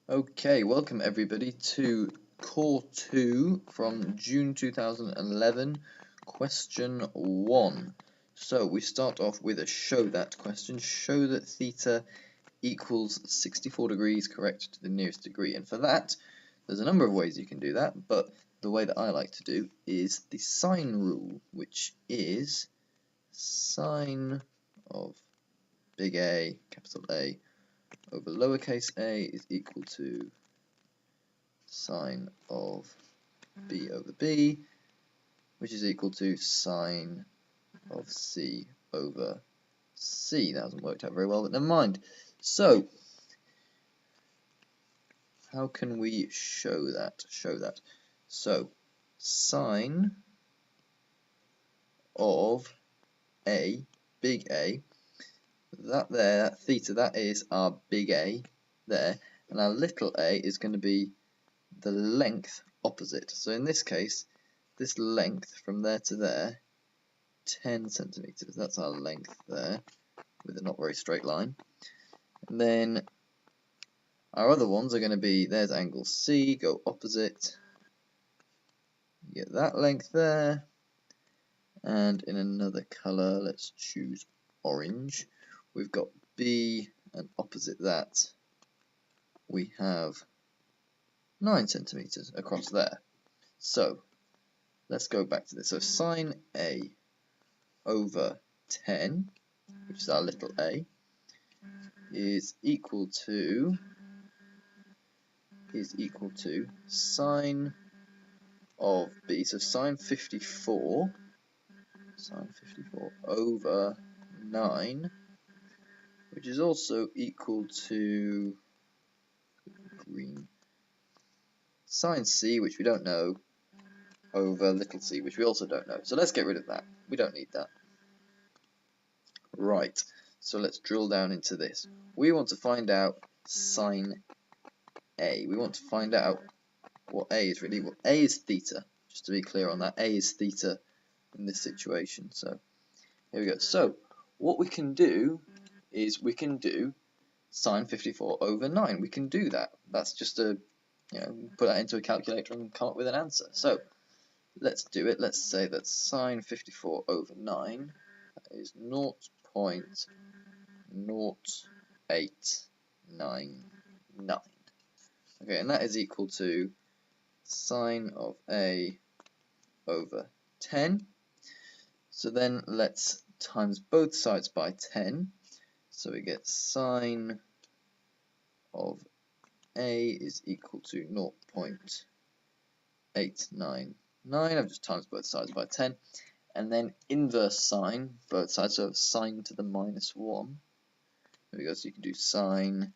Okay, welcome everybody to Core 2 from June 2011, question 1. So we start off with a show that question. Show that theta equals 64 degrees correct to the nearest degree. And for that, there's a number of ways you can do that, but the way that I like to do is the sine rule, which is sine of big A, capital A, over lowercase a is equal to sine of b over b, which is equal to sine of c over c. That hasn't worked out very well, but never mind. So, how can we show that? So, sine of a, big A, that theta, that is our big A there, and our little a is going to be the length opposite. So in this case, this length from there to there, 10 centimeters. That's our length there, with a not very straight line. And then our other ones are going to be, there's angle C, go opposite. You get that length there. And in another color, let's choose orange. We've got B, and opposite that, we have 9 centimeters across there. So let's go back to this. So sine A over 10, which is our little a, is equal to sine of b. So sine 54 over 9, which is also equal to sine c, which we don't know, over little c, which we also don't know. So let's get rid of that. We don't need that. Right, so let's drill down into this. We want to find out sine A. We want to find out what A is really. Well, A is theta, just to be clear on that. A is theta in this situation. So here we go. So what we can do is we can do sine 54 over 9. We can do that. That's just a, put that into a calculator and come up with an answer. So let's do it. Let's say that sine 54 over 9 is 0.0899. Okay, and that is equal to sine of A over 10. So then let's times both sides by 10. So we get sine of A is equal to 0.899. I've just times both sides by 10. And then inverse sine both sides, so sine to the minus 1. There we go, so you can do sine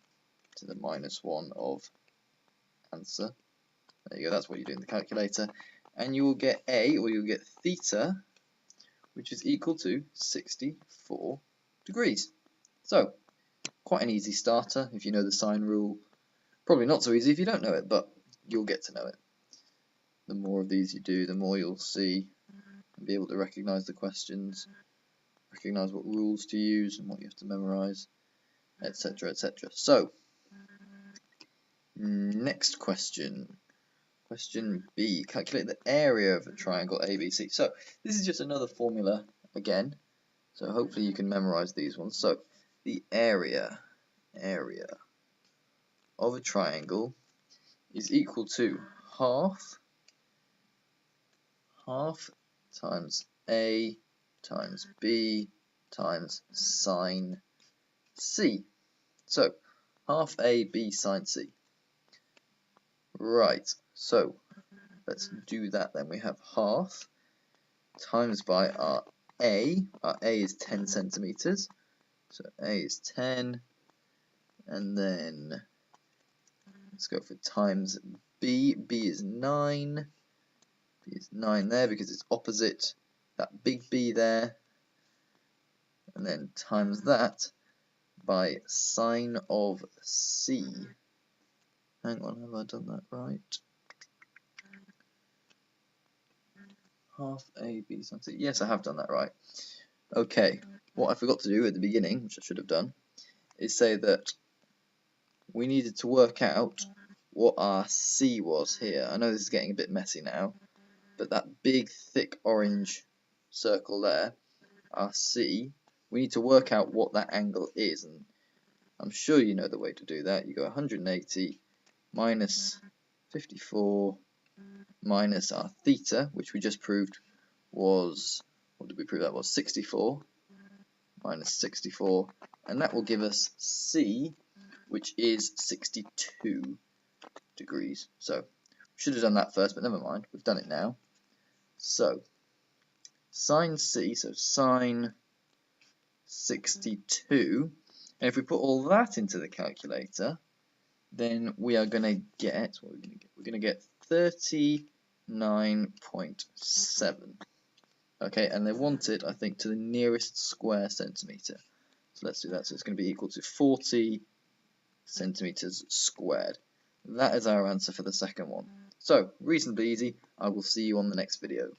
to the minus 1 of answer. There you go, that's what you do in the calculator. And you will get A, or you'll get theta, which is equal to 64 degrees. So, quite an easy starter if you know the sine rule. Probably not so easy if you don't know it, but you'll get to know it. The more of these you do, the more you'll see and be able to recognize the questions, recognize what rules to use and what you have to memorize, etc., etc. So, next question. Question B. Calculate the area of a triangle ABC. So, this is just another formula again. So, hopefully you can memorize these ones. So, the area of a triangle is equal to half times A times B times sine C. So, half A, B, sine C. Right, so let's do that then. We have half times by our A. Our A is 10 centimeters. So A is 10. And then let's go for times B. B is 9. B is 9 there because it's opposite that big B there. And then times that by sine of C. Hang on, have I done that right? Half A, B, sine C. Yes, I have done that right. Okay, what I forgot to do at the beginning, which I should have done, is say that we needed to work out what our C was here. I know this is getting a bit messy now, but that big thick orange circle there, our C, we need to work out what that angle is, and I'm sure you know the way to do that. You go 180 minus 54 minus our theta, which we just proved was, what did we prove that was? 64 minus 64, and that will give us C, which is 62 degrees. So we should have done that first, but never mind, we've done it now. So sine C, so sine 62, and if we put all that into the calculator, then we are going to get, what are we going to get? We're going to get 39.7. Okay, and they want it, I think, to the nearest square centimetre. So let's do that. So it's going to be equal to 40 centimetres squared. That is our answer for the second one. So, reasonably easy. I will see you on the next video.